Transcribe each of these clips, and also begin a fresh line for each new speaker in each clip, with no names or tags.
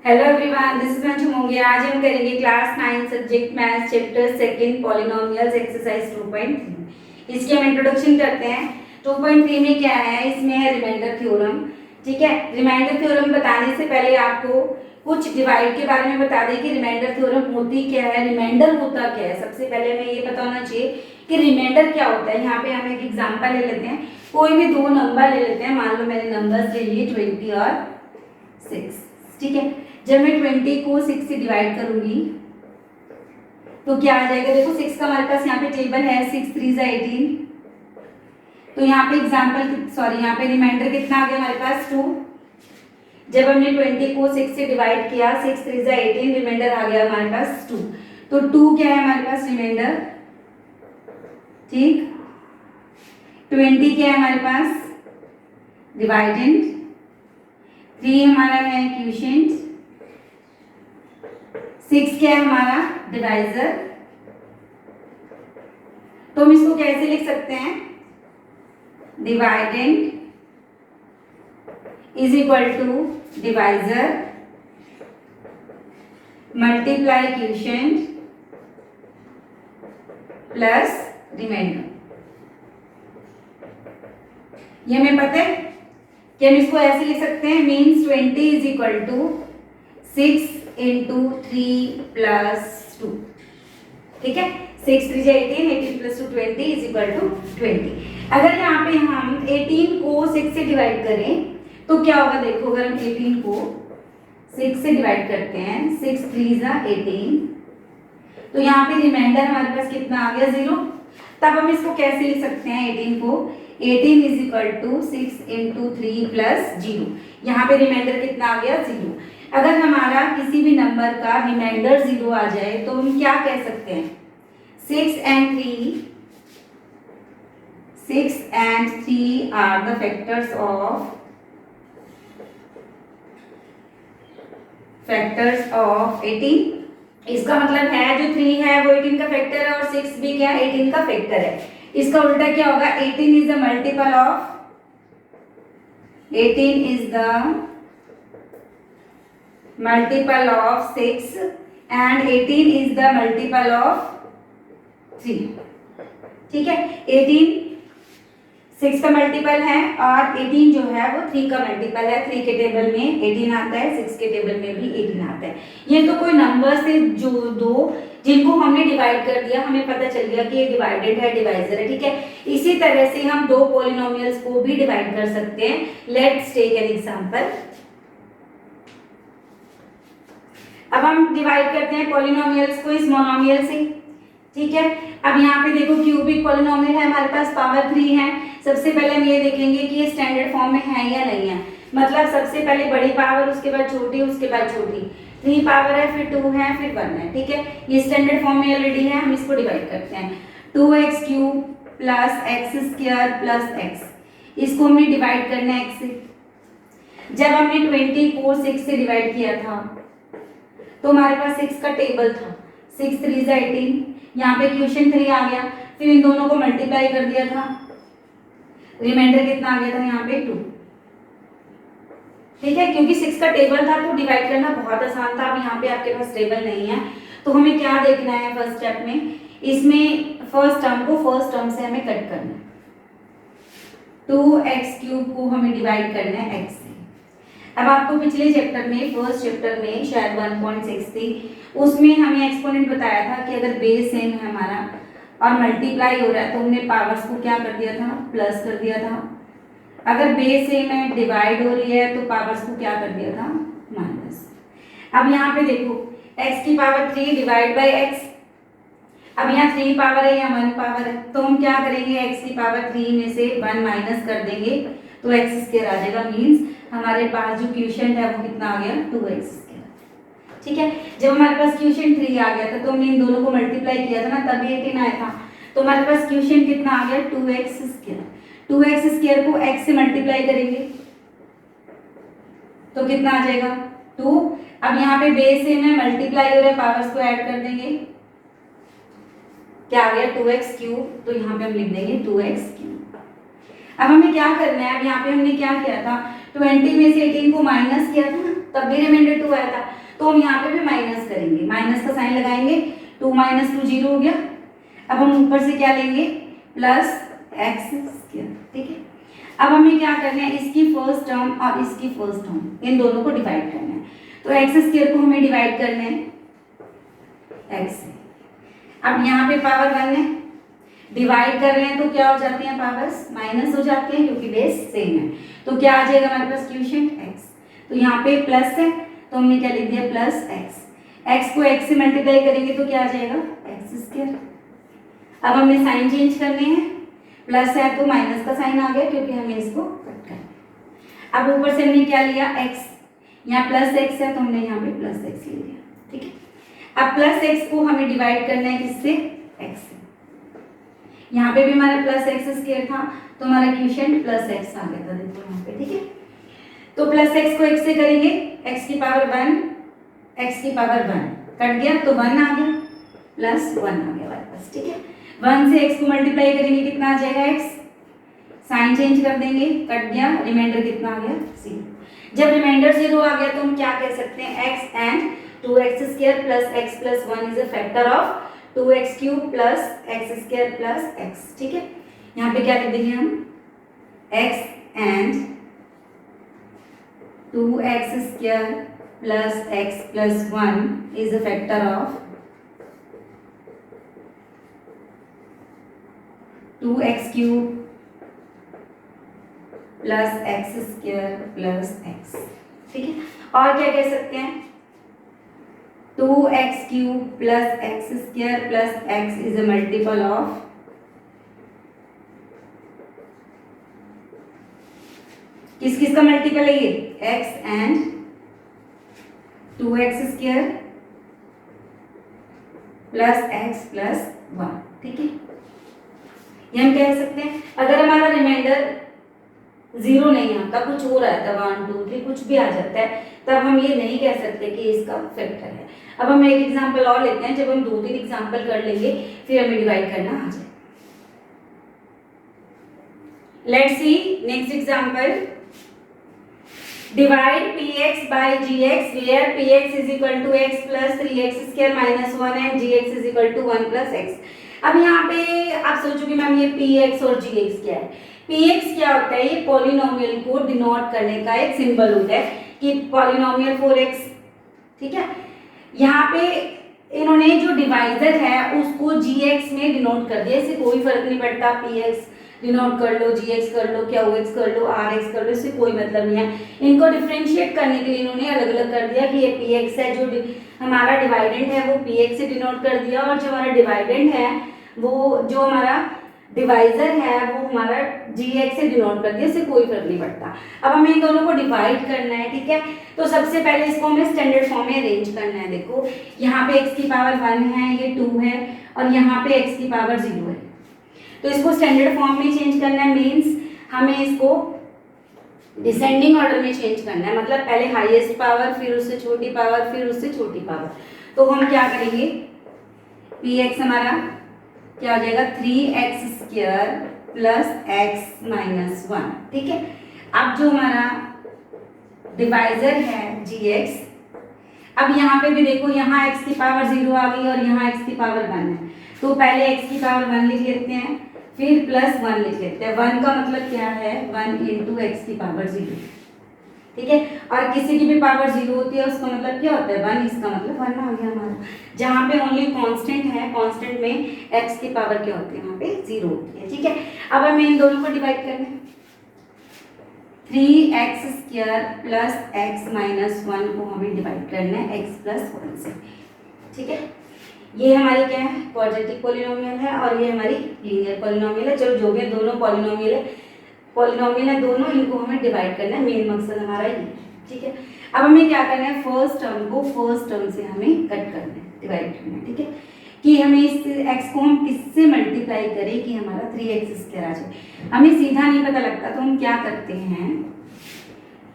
Hello everyone, this is Manju Mongia. आज हम करेंगे class 9 subject maths chapter second polynomials exercise 2.3। इसकी हम इंट्रोडक्शन करते हैं। 2.3 में क्या है, इसमें है रिमाइंडर थ्योरम। ठीक है, रिमाइंडर थ्योरम बताने से पहले आपको कुछ डिवाइड के बारे में बता दें कि रिमाइंडर थ्योरम होती क्या है, रिमाइंडर होता क्या है। सबसे पहले हमें ये पता होना चाहिए कि रिमाइंडर क्या होता है। यहाँ पे हम एक एग्जाम्पल ले लेते हैं, कोई भी दो नंबर ले लेते हैं। मान लो मैंने नंबर्स ले लिए 20 और 6। ठीक है, जब मैं 20 को 6 से डिवाइड करूंगी तो क्या आ जाएगा। देखो 6 का हमारे पास यहाँ पे टेबल है, 6 3 जा 18। तो यहाँ पे यहाँ पे रिमाइंडर कितना आ गया हमारे पास 2। जब हमने 20 को 6 से डिवाइड किया, 6 3 जा 18, रिमाइंडर आ गया हमारे पास 2। तो 2 क्या है हमारे पास रिमाइंडर। ठीक, 20 क्या है हमारे पास डिवाइडेंड, 3 हमारा है क्वोशिएंट, 6 क्या है हमारा डिवाइजर। तो हम इसको कैसे लिख सकते हैं, dividend is equal to divisor multiply quotient plus remainder. ये हमें पता है कि हम इसको ऐसे लिख सकते हैं, means 20 is equal to 6 into 3 plus 2। ठीक है, 6 3 जा 18, 18 प्लस 2 20 इज इक्वल टू 20। अगर यहाँ पे हम 18 को 6 से डिवाइड करें तो क्या होगा। देखो अगर हम 18 को 6 से डिवाइड करते हैं, 6 3 जा 18, तो यहाँ पे रिमाइंडर हमारे पास कितना आ गया 0। तब हम इसको कैसे लिख सकते हैं 18 को, 18 is equal to 6 into 3 plus 0। यहाँ पे रिमाइंडर कितना आ गया 0। अगर हमारा किसी भी नंबर का रिमाइंडर 0 आ जाए तो हम क्या कह सकते हैं, 6 and 3 are the factors of 18। इसका मतलब है जो 3 है वो 18 का फैक्टर है और 6 भी क्या है 18 का फैक्टर है। इसका उल्टा क्या होगा, 18 is the multiple of 6 and 18 is the multiple of 3। ठीक है, 18 6 का मल्टीपल है और 18 जो है वो 3 का मल्टीपल है। 3 के टेबल में 18 आता है, 6 के टेबल में भी 18 आता है। ये तो कोई नंबर से जो दो जिनको हमने डिवाइड कर दिया, हमें पता चल गया कि ये डिवाइडेड है, डिवाइजर है। ठीक है, इसी तरह से हम दो पॉलिनोमियल्स को भी डिवाइड कर सकते हैं। Let's take an example. अब हम डिवाइड करते हैं पॉलिनोमियल्स को इस मोनोमियल से। ठीक है, अब यहाँ पे देखो क्यूबिक पॉलिनोमियल है हमारे पास, पावर 3 है। सबसे पहले हम ये देखेंगे कि ये स्टैंडर्ड फॉर्म में है या नहीं है। मतलब सबसे पहले बड़ी पावर, उसके बाद छोटी, उसके बाद छोटी। 3 पावर है, फिर 2 है, फिर 1 है। ठीक है, ये स्टैंडर्ड फॉर्म में ऑलरेडी है। हम इसको डिवाइड करते हैं, 2x cube plus x square plus x. इसको हमने डिवाइड करना है x से। जब हमने 20 को 6 से डिवाइड किया था तो हमारे पास 6 का टेबल था, 6 3 जा 18, यहाँ पे क्वोशिएंट 3 आ गया, फिर इन दोनों को मल्टीप्लाई कर दिया था, रिमाइंडर कितना आ गया था यहाँ पे 2। ठीक है, क्योंकि 6 का टेबल था तो डिवाइड करना बहुत आसान था। अब यहाँ पे आपके पास टेबल नहीं है तो हमें क्या देखना है फर्स्ट स्टेप में, इसमें फर्स्ट टर्म से हमें कट करना है। 2x क्यूब को हमें डिवाइड करना है x से। अब आपको पिछले चैप्टर में, फर्स्ट चैप्टर में शायद 1.6 थी, उसमें हमें एक्सपोनेंट बताया था कि अगर बेस सेम है हमारा और मल्टीप्लाई हो रहा है तो हमने पावर्स को क्या कर दिया था, प्लस कर दिया था। अगर बेस सेम है, डिवाइड हो रही है, तो पावर्स को क्या कर दिया था, माइनस। अब यहाँ पे देखो x की पावर 3 डिवाइड बाई x। अब यहाँ 3 पावर है या 1 पावर है, तो हम क्या करेंगे, x की पावर 3 में से 1 माइनस कर देंगे तो x स्क्वायर आ जाएगा। मीन्स हमारे पास जो क्वोशिएंट है वो कितना आ गया, 2x स्क्वायर। ठीक है, जब हमारे पास क्वोशिएंट 3 आ गया था तो हमने इन दोनों को मल्टीप्लाई किया था ना, तभी 18 आया था। तो हमारे पास क्वोशिएंट कितना आ गया, 2x स्क्वायर। 2x स्क्वायर को x से मल्टीप्लाई करेंगे तो कितना आ जाएगा 2। अब यहाँ पे बेस सेम है, मल्टीप्लाई हो रहा है, पावर्स को ऐड कर देंगे, क्या आ गया 2x क्यूब। तो यहाँ पे हम लिख देंगे 2x क्यूब। अब हमें क्या करना है, अब यहाँ पे हमने क्या किया था, 20 में से 18 को माइनस किया था ना, तब भी रिमाइंडर 2 आया था, तो हम यहाँ पे भी माइनस करेंगे, माइनस का साइन लगाएंगे, 2 माइनस 2 0 हो गया। अब हम ऊपर से क्या लेंगे, प्लस एक्स स्क्वायर, ठीक है। अब हमें क्या करना है, इसकी फर्स्ट टर्म और इसकी फर्स्ट टर्म इन दोनों को डिवाइड करना है, तो एक्स स्क्वायर को हमें डिवाइड करना है एक्स से। अब यहाँ पे पावर 1 है, डिवाइड कर रहे हैं तो क्या हो जाती हैं पावर्स, माइनस हो जाती हैं क्योंकि बेस सेम है, तो क्या आ जाएगा हमारे पास क्वोशिएंट एक्स। तो यहाँ पे प्लस है तो हमने क्या लिख दिया प्लस एक्स, एक्स को एक्स से मल्टीप्लाई करेंगे तो क्या आ जाएगा एक्स स्क्वायर। अब हमने साइन चेंज करने हैं, प्लस है तो माइनस का साइन आ गया क्योंकि हमें इसको कट करना। अब ऊपर से हमने क्या लिया एक्स, यहाँ प्लस एक्स है तो हमने यहाँ पे प्लस एक्स ले लिया, ठीक है। अब प्लस एक्स को हमें डिवाइड करना है किससे, एक्स से। यहाँ पे भी हमारा प्लस एक्स स्क्वायर था तो हमारा क्वोशिएंट प्लस एक्स आ गया था, देखो यहाँ पे, ठीक है। तो प्लस एक्स को एक्स से करेंगे, एक्स की पावर 1, एक्स की पावर 1 कट गया तो 1 आ गया, प्लस 1 आ गया हमारे पास, ठीक है। 1 से एक्स को मल्टीप्लाई करेंगे कितना आ जाएगा एक्स, साइन चेंज कर देंगे, कट गया, रिमाइंडर कितना आ गया 0। जब रिमाइंडर 0 आ गया तो हम क्या कह सकते हैं, x and 2x square plus x plus 1 is a factor of 2x cube plus x square plus x, ठीक है। यहाँ पे क्या लिख देंगे हम, x and 2x square plus x plus 1 is a factor of 2x cube plus x square plus x, ठीक है। और क्या कह सकते हैं, 2x cube plus x square plus x is a multiple of किस किस का मल्टीपल है ये, x and 2x square plus x plus 1, ठीक है। ये हम कह सकते हैं। अगर हमारा रिमाइंडर 0 नहीं आता, कुछ हो रहा था 1 2 3 कुछ भी आ जाता है, तब हम ये नहीं कह सकते कि इसका फैक्टर है। अब हम एक एग्जांपल और लेते हैं, जब हम 2-3 एग्जांपल कर लेंगे फिर हमें डिवाइड करना आ जाए। Let's see next example, divide px by gx where px is equal to x plus 3x square minus 1 and gx is equal to 1 plus x। अब यहाँ पे आप सोचोगे मैम ये px और gx क्या है। px क्या होता है, ये पॉलिनोमियल को डिनोट करने का एक सिंबल होता है कि पॉलिनोमियल 4x, ठीक है। यहाँ पे इन्होंने जो डिवाइजर है उसको gx में डिनोट कर दिया, इससे कोई फर्क नहीं पड़ता, px डिनोट कर लो, gx कर लो, qx कर लो, rx कर लो, इससे कोई मतलब नहीं है। इनको डिफरेंशिएट करने के लिए इन्होंने अलग अलग कर दिया कि ये px है, जो हमारा डिवाइडेंड है वो px से डिनोट कर दिया, और जो हमारा डिवाइडेंड है वो जो हमारा डिवाइजर है वो हमारा gx से डिनोट कर दिया, इससे कोई फर्क नहीं पड़ता। अब हमें इन दोनों को डिवाइड करना है, ठीक है। तो सबसे पहले इसको हमें स्टैंडर्ड फॉर्म में अरेंज करना है। देखो यहाँ पे x की पावर 1 है, ये 2 है, और यहाँ पे x की पावर 0 है, तो इसको स्टैंडर्ड फॉर्म में चेंज करना है। मीन्स हमें इसको डिसेंडिंग ऑर्डर में चेंज करना है, मतलब पहले हाईएस्ट पावर, फिर उससे छोटी पावर, फिर उससे छोटी पावर। तो हम क्या करेंगे, px हमारा क्या हो जाएगा 3x square plus x minus 1, ठीक है। अब जो हमारा डिवाइजर है gx, अब यहाँ पे भी देखो यहाँ x की पावर 0 आ गई और यहाँ x की पावर 1 है, तो पहले x की पावर 1 लिख लेते हैं, फिर प्लस 1 लिख लेते हैं। 1 का मतलब क्या है, 1 इंटू एक्स की पावर 0, ठीक है। और किसी की भी पावर 0 होती है उसका मतलब क्या होता है 1, इसका मतलब 1 आ गया हमारा। जहाँ पे ओनली कांस्टेंट है, कांस्टेंट में x की पावर क्या होती है, वहाँ पे 0 होती है, ठीक है। अब हमें इन दोनों को डिवाइड करना है, 3x square plus x minus 1 को हमें डिवाइड करना है x प्लस 1 से, ठीक है। ये हमारी क्या है, क्वाड्रेटिक पॉलिनोमियल है, और ये हमारी लीनियर पॉलिनोमियल है। चलो जो भी है दोनों पॉलिनोमियल है दोनों, इनको हमें डिवाइड करना है, मेन मकसद हमारा ये है, ठीक है। अब हमें क्या करना है, फर्स्ट टर्म को फर्स्ट टर्म से हमें कट करना है, डिवाइड करना है, ठीक है। कि हमें इस x को हम किससे मल्टीप्लाई करें कि हमारा 3x स्क्वायर आ जाए। हमें सीधा नहीं पता लगता तो हम क्या करते हैं,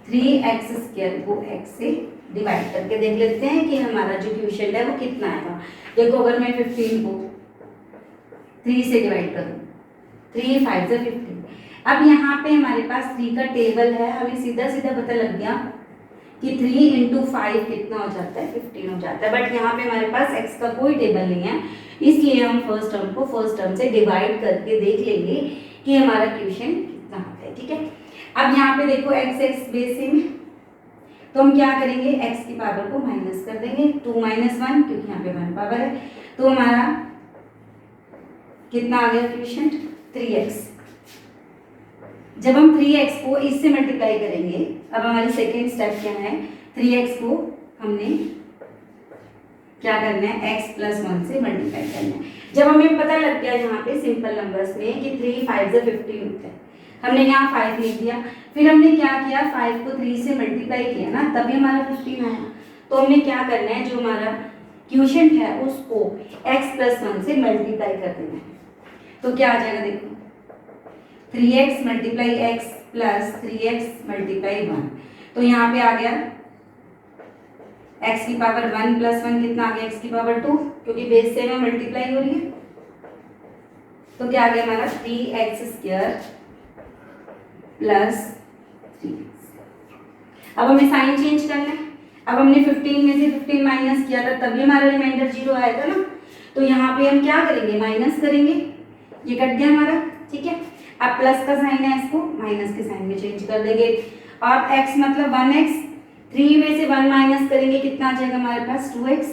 3x स्क्वायर को x से डिवाइड करके देख लेते हैं कि हमारा जो क्वोशिएंट है वो कितना आएगा। देखो अगर मैं 15 को 3 से डिवाइड करूँ, 3 5 से 15, अब यहाँ पे हमारे पास 3 का टेबल है, हमें सीधा सीधा पता लग गया कि 3 इंटू 5 कितना हो जाता है, 15 हो जाता है। बट यहाँ पे हमारे पास x का कोई टेबल नहीं है, इसलिए हम फर्स्ट टर्म को फर्स्ट टर्म से डिवाइड करके देख लेंगे कि हमारा क्वेश्चन कितना आता है। ठीक है, अब यहाँ पे देखो x बेस में, तो हम क्या करेंगे, x की पावर को माइनस कर देंगे, 2 माइनस 1, क्योंकि यहाँ पे 1 पावर है, तो हमारा कितना आ गया क्वेश्चन, 3x। जब हम 3x को इससे मल्टीप्लाई करेंगे, अब हमारी सेकेंड स्टेप क्या है, 3x को हमने क्या करना है, x प्लस 1 से मल्टीप्लाई करना है। जब हमें पता लग गया यहाँ पे सिंपल नंबर्स में कि 3 5 से 15 होता है, हमने यहाँ 5 लिख दिया, फिर हमने क्या किया, 5 को 3 से मल्टीप्लाई किया ना, तभी हमारा 15 आया। तो हमने क्या करना है, जो हमारा क्वोशिएंट है उसको x प्लस 1 से मल्टीप्लाई कर देना है। तो क्या आ जाएगा, देखो 3x multiply x plus 3x multiply 1, तो यहाँ पे आ गया x की पावर 1 प्लस 1 कितना आ गया, x की पावर 2, क्योंकि बेस से में मल्टीप्लाई हो रही है। तो क्या आ गया हमारा 3x स्क्वायर प्लस 3x। अब हमें साइन चेंज करना है, अब हमने 15 में से 15 माइनस किया था, तभी हमारा रिमाइंडर 0 आया था ना, तो यहाँ पे हम क्या करेंगे, माइनस करेंगे, ये कट गया हमारा। ठीक है, अब प्लस का साइन है, इसको माइनस के साइन में चेंज कर देंगे, और x मतलब 1x, 3 में से 1 माइनस करेंगे, कितना आ जाएगा हमारे पास, 2x।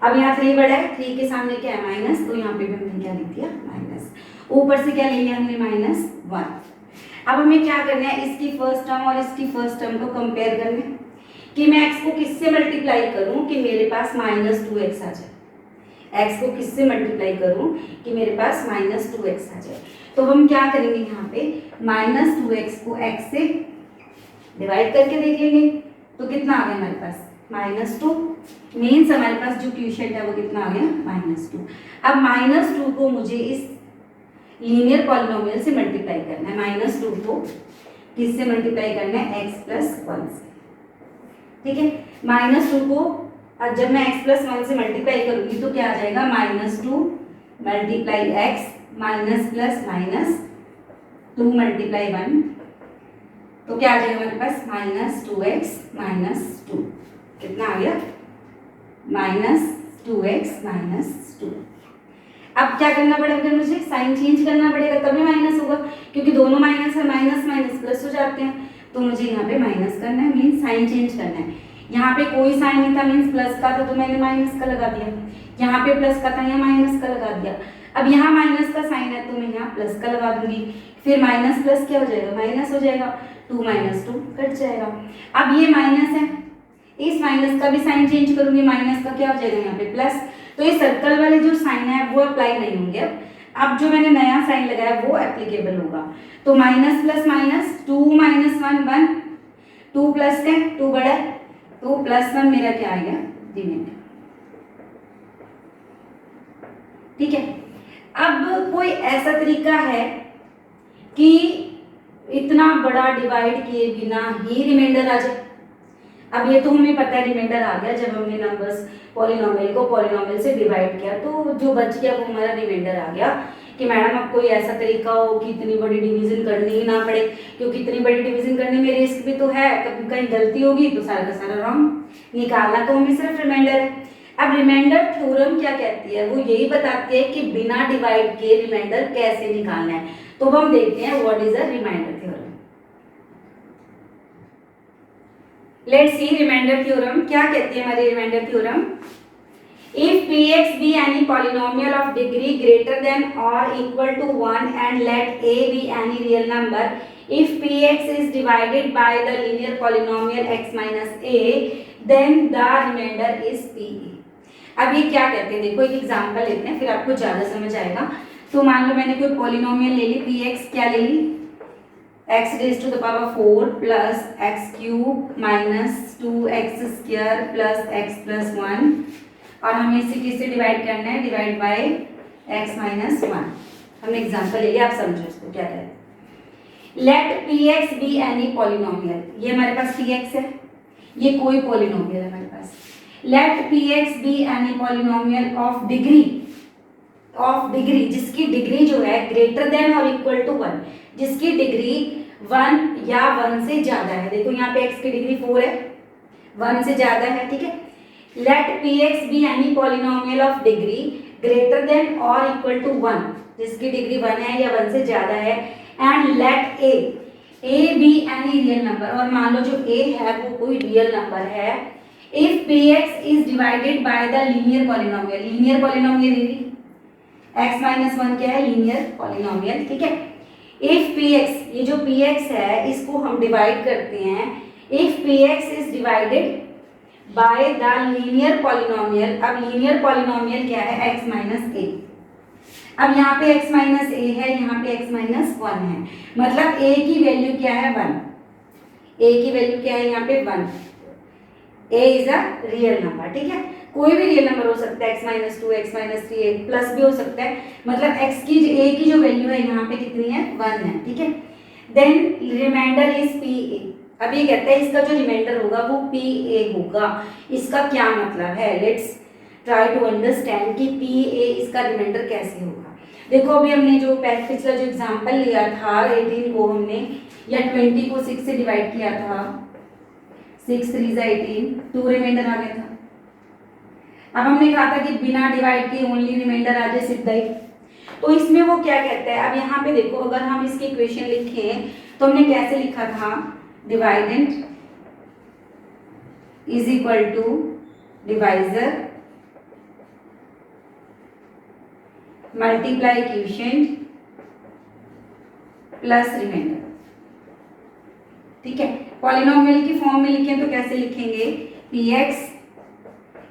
अब यहाँ 3 बड़ा है, 3 के सामने क्या है, माइनस, तो यहाँ पे भी हमने क्या लिख दिया, माइनस, ऊपर से क्या ले लिया हमने, -1। अब हमें क्या करना है, इसकी फर्स्ट टर्म और इसकी फर्स्ट टर्म को कंपेयर करना है कि मैं x को किससे मल्टीप्लाई करूं कि मेरे पास -2x आ जाए, x को किससे मल्टीप्लाई करूं कि मेरे पास -2x आ जाए। तो हम क्या करेंगे, यहाँ पे -2x को x से डिवाइड करके देख लेंगे, तो कितना आ गया हमारे पास, -2। मीन्स हमारे पास जो क्वोशिएंट है वो कितना आ गया, -2। अब -2 को मुझे इस लीनियर पॉलिनोमियल से मल्टीप्लाई करना है, -2 को किससे मल्टीप्लाई करना है, x प्लस 1 से। ठीक है, -2 को अब जब मैं x प्लस 1 से मल्टीप्लाई करूंगी तो क्या आ जाएगा, -2 multiply x minus plus minus 2 multiply 1, तो क्या आ जाएगा हमारे पास, -2x माइनस 2, कितना आ गया, -2x माइनस 2। अब क्या करना पड़ेगा, मुझे साइन चेंज करना पड़ेगा, तभी माइनस होगा, क्योंकि दोनों माइनस है, माइनस माइनस प्लस हो जाते हैं, तो मुझे यहाँ पे माइनस करना है, मीन्स साइन चेंज करना है। यहाँ पे कोई साइन नहीं था, मीन्स प्लस का था, तो मैंने माइनस का लगा दिया, यहाँ पे प्लस का था, यहाँ माइनस का लगा दिया। अब यहाँ माइनस का साइन है, तो मैं यहाँ प्लस का लगा दूंगी, फिर माइनस प्लस क्या हो जाएगा, माइनस हो जाएगा, 2 माइनस 2 कट जाएगा। अब ये माइनस है, इस माइनस का भी साइन चेंज करूंगी, माइनस का क्या हो जाएगा यहाँ पे प्लस, तो ये सर्कल वाले जो साइन है वो अप्लाई नहीं होंगे। अब जो मैंने नया साइन लगाया वो एप्लीकेबल होगा, तो minus plus minus, 2 minus 1 1, 2 plus 10, 2 बड़ा है, तो प्लस 1 मेरा क्या आ गया, रिमाइंडर। ठीक है, अब कोई ऐसा तरीका है कि इतना बड़ा डिवाइड किए बिना ही रिमाइंडर आ जाए। अब ये तो हमें पता है रिमाइंडर आ गया जब हमने नंबर्स पॉलिनोमियल को पॉलिनोमियल से डिवाइड किया, तो जो बच गया वो हमारा रिमाइंडर आ गया। कि मैडम अब कोई ऐसा तरीका हो कि इतनी बड़ी डिवीजन करनी ही ना पड़े, क्योंकि इतनी बड़ी डिवीजन करने में रिस्क भी तो है, कभी कहीं गलती होगी तो सारा का सारा रॉन्ग निकालना, तो हमें सिर्फ रिमाइंडर है। अब रिमाइंडर थ्योरम क्या कहती है, वो यही बताती है कि बिना डिवाइड के रिमाइंडर कैसे निकालना है। तो हम देखते हैं what is a remainder theorem. Let's see remainder theorem क्या कहती है हमारी remainder theorem. If px be any polynomial of degree greater than or equal to 1 and let a be any real number, if px is divided by the linear polynomial x minus a, then the remainder is pe। अब ये क्या कहते हैं, देखो एक example लेते हैं फिर आपको ज्यादा समझ आएगा। तो मान लो मैंने कोई पॉलिनोमियल ले ली, px क्या ले ली, x raised to the power 4 plus x cube minus 2x square plus x plus 1, और हमें इसे किससे डिवाइड करना है, डिवाइड बाय x माइनस 1। हमने एग्जांपल ले लिया, आप समझो इसको क्या कहते हैं। Let px be any polynomial, ये हमारे पास px है, ये कोई पॉलिनोमियल है हमारे पास। Let px be any polynomial of degree जिसकी डिग्री जो है ग्रेटर देन और इक्वल टू 1, जिसकी डिग्री 1 या 1 से ज्यादा है। देखो यहाँ पे x की डिग्री 4 है, 1 से ज्यादा है, ठीक है। Let px be any polynomial of degree greater than और इक्वल टू 1, जिसकी डिग्री 1 है या 1 से ज्यादा है, and let a be any real number, और मान लो जो a है वो कोई रियल नंबर है, if px is divided by the linear polynomial. Linear polynomial x minus 1 क्या है, लीनियर पॉलिनोमियल, ठीक है। इफ px, ये जो px है इसको हम डिवाइड करते हैं, if px is divided by the linear polynomial. अब लीनियर पॉलिनोमियल क्या है, x माइनस ए। अब यहाँ पे x माइनस ए है, यहाँ पे x माइनस 1 है, मतलब a की वैल्यू क्या है, 1। a की वैल्यू क्या है यहाँ पे, 1। a is a real number, ठीक है। कोई भी रियल नंबर हो सकता है, x minus 2, x minus 3, plus भी हो सकता है, मतलब x की a की जो वैल्यू है यहाँ पे कितनी है, 1 है, ठीक है। Then remainder is pa। अब ये कहता है इसका जो रिमाइंडर होगा वो pa होगा। इसका क्या मतलब है, लेट्स ट्राई टू अंडरस्टैंड कि pa इसका रिमाइंडर कैसे होगा। देखो अभी हमने जो पिछला जो एग्जांपल लिया था, 18 को हमने या 20 को 6 से डिवाइड किया था, 6 3 18, 2 रिमाइंडर आ गया था। अब हमने कहा था कि बिना डिवाइड के ओनली रिमाइंडर आ जाए सीधा ही, तो इसमें वो क्या कहता है। अब यहाँ पे देखो अगर हम इसकी इक्वेशन लिखें तो हमने कैसे लिखा था, dividend is equal to divisor multiply quotient plus remainder, ठीक है। पॉलिनोमियल की फॉर्म में लिखें तो कैसे लिखेंगे, px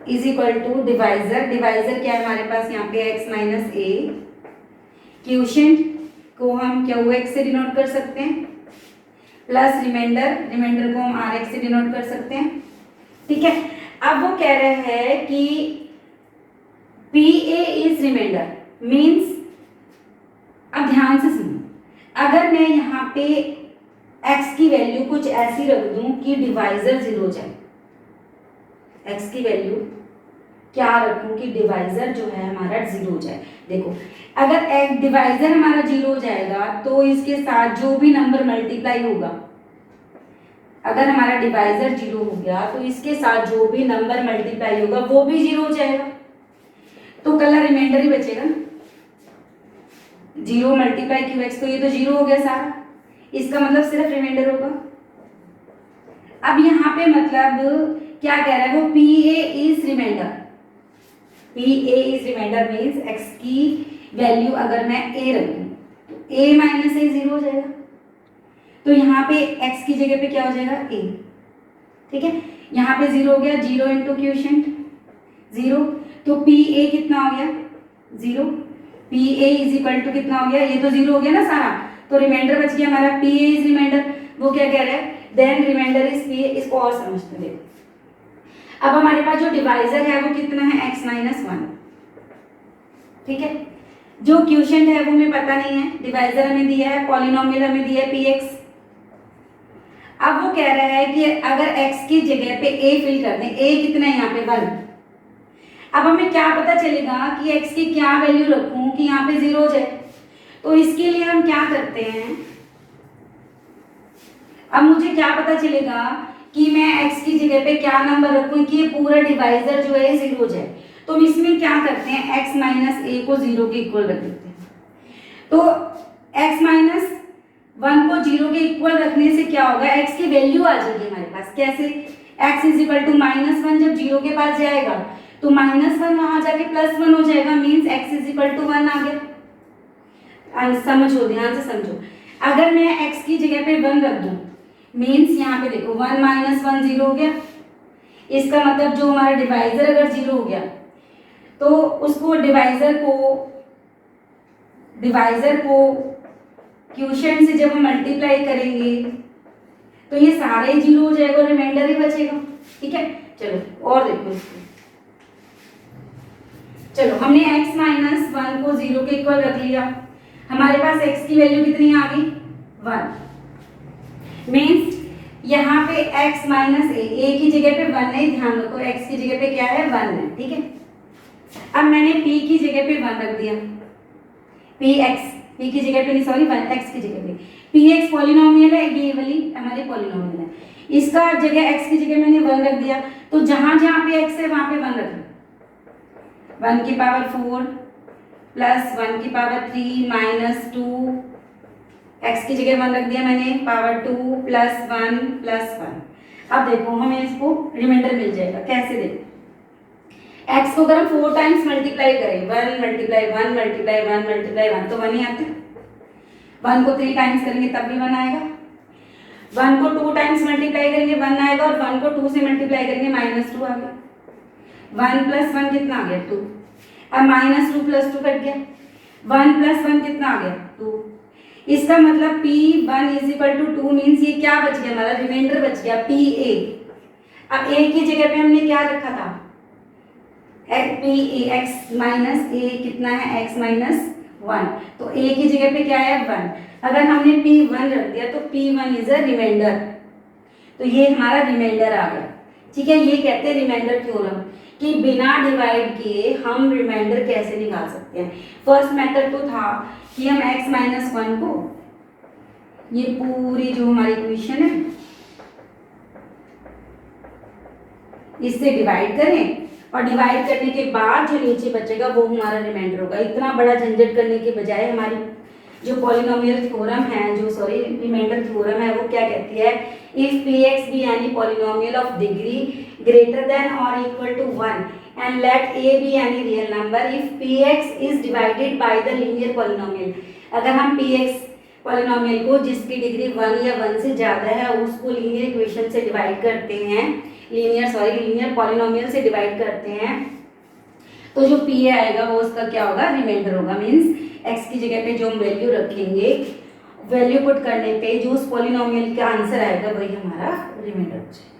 is equal to divisor, divisor क्या है हमारे पास यहाँ पे x माइनस ए, क्वोशिएंट को हम QX से डिनोट कर सकते हैं, प्लस रिमाइंडर, रिमाइंडर को हम RX से डिनोट कर सकते हैं, ठीक है। अब वो कह रहे हैं कि PA इज रिमाइंडर मीन्स, अब ध्यान से सुनो, अगर मैं यहाँ पे x की वैल्यू कुछ ऐसी रख दूं कि डिवाइजर 0 हो जाए, x की वैल्यू क्या रखूं कि डिवाइजर जो है हमारा 0 हो जाए। देखो अगर एक डिवाइजर हमारा 0 हो जाएगा तो इसके साथ जो भी नंबर मल्टीप्लाई होगा, अगर हमारा डिवाइजर 0 हो गया तो इसके साथ जो भी नंबर मल्टीप्लाई होगा वो भी 0 हो जाएगा, तो कल रिमाइंडर ही बचेगा ना, 0 मल्टीप्लाई QX, तो ये तो 0 हो गया सारा, इसका मतलब सिर्फ रिमाइंडर होगा। अब यहाँ पे मतलब क्या कह रहा है वो, PA is reminder, PA is reminder means x की वैल्यू अगर मैं a रखूं तो a माइनस ए 0 हो जाएगा, तो यहाँ पे x की जगह पे क्या हो जाएगा, a, ठीक है। यहाँ पे 0 हो गया, 0 इंटू क्वोशिएंट 0, तो PA कितना हो गया, 0। PA इज इक्वल टू कितना हो गया, ये तो 0 हो गया ना सारा, तो रिमाइंडर बच गया हमारा, PA इज रिमाइंडर। वो क्या कह रहा है, देन रिमाइंडर इज PA। इसको और समझते हैं। अब हमारे पास जो डिवाइजर है वो कितना है, x माइनस 1, ठीक है। जो क्वोशिएंट है वो हमें पता नहीं है, डिवाइजर हमें दिया है, पॉलिनोमियल हमें दिया है px। अब वो कह रहा है कि अगर x की जगह पे a फिल कर दें, a कितना है यहाँ पे 1। अब हमें क्या पता चलेगा कि x की क्या वैल्यू रखूं कि यहाँ पे 0 हो जाए, तो इसके लिए हम क्या करते हैं, अब मुझे क्या पता चलेगा कि मैं x की जगह पे क्या नंबर रखूं कि ये पूरा डिवाइजर जो है 0 हो जाए, तो इसमें क्या करते हैं, x माइनस ए को 0 के इक्वल रख देते हैं। तो x माइनस 1 को 0 के इक्वल रखने से क्या होगा, x की वैल्यू आ जाएगी हमारे पास, कैसे, x is equal to minus 1, जब 0 के पास जाएगा तो माइनस 1 वहां जाके प्लस 1 हो जाएगा, means x is equal to 1 आ गया। समझो, ध्यान से समझो, अगर मैं x की जगह पे 1 रख दूं मीन्स यहाँ पे देखो 1 माइनस 1 0 हो गया, इसका मतलब जो हमारा डिवाइजर अगर 0 हो गया तो उसको डिवाइजर को क्वोशिएंट से जब हम मल्टीप्लाई करेंगे तो ये सारा ही 0 हो जाएगा और रिमाइंडर ही बचेगा, ठीक है। चलो और देखो इसको, चलो हमने x माइनस 1 को 0 के इक्वल रख लिया, हमारे पास x की वैल्यू कितनी आ गई, 1, मीन्स यहाँ पे x माइनस ए की जगह पे 1 है, ध्यान रखो x की जगह पे क्या है, 1 है, ठीक है। अब मैंने p की जगह पे 1 रख दिया, px p की जगह पे नहीं सॉरी x की जगह पे px पॉलिनोमियल है, ये वाली हमारी पॉलिनोमियल है, इसका जगह x की जगह मैंने 1 रख दिया, तो जहां जहां पे x है वहां पे 1 रख दिया। 1 की पावर 4 प्लस 1 की पावर 3 माइनस 2, x की जगह 1 रख दिया मैंने, पावर 2 प्लस 1 प्लस 1। अब देखो हमें इसको रिमाइंडर मिल जाएगा, कैसे देखो x को अगर हम 4 टाइम्स मल्टीप्लाई करें, 1 मल्टीप्लाई 1 मल्टीप्लाई 1 मल्टीप्लाई 1 तो 1 ही आता है। 1 को 3 टाइम्स करेंगे तब भी 1 आएगा, 1 को 2 टाइम्स मल्टीप्लाई करेंगे 1 आएगा, और 1 को 2 से मल्टीप्लाई करेंगे -2 आ गया। 1 प्लस 1 कितना आ गया 2। अब -2 प्लस 2 कट गया, 1 प्लस 1 कितना आ गया 2। इसका मतलब P1 is equal to 2 means ये क्या बच गया हमारा, रिमाइंडर बच गया PA। अब a की जगह पे हमने क्या रखा था, PA x माइनस a कितना है x माइनस 1, तो a की जगह पे क्या है 1। अगर हमने P1 रख दिया तो P1 इज अ रिमाइंडर, तो ये हमारा रिमाइंडर आ गया। ठीक है, ये कहते हैं रिमाइंडर थ्योरम कि बिना डिवाइड किए हम रिमाइंडर कैसे निकाल सकते हैं। फर्स्ट मेथड तो था कि हम x माइनस 1 को ये पूरी जो हमारी इक्वेशन है इससे डिवाइड करें, और डिवाइड करने के बाद जो नीचे बचेगा वो हमारा रिमाइंडर होगा। इतना बड़ा झंझट करने के बजाय हमारी जो पॉलिनोमियल थ्योरम है, जो सॉरी रिमाइंडर थ्योरम है, वो क्या कहती है, if px be any polynomial of degree greater than or equal to 1 and let a be any real number if px is divided by the linear polynomial। अगर हम px polynomial को जिसकी degree 1 या 1 से ज़्यादा है उसको लीनियर इक्वेशन से डिवाइड करते हैं, लीनियर पॉलिनोमियल से डिवाइड करते हैं, तो जो p आएगा वो उसका क्या होगा, रिमाइंडर होगा। मीन्स x की जगह पे जो हम वैल्यू रखेंगे, वैल्यू पुट करने पे जो उस पॉलिनोमियल का आंसर आएगा वही हमारा रिमाइंडर हो जाएगा।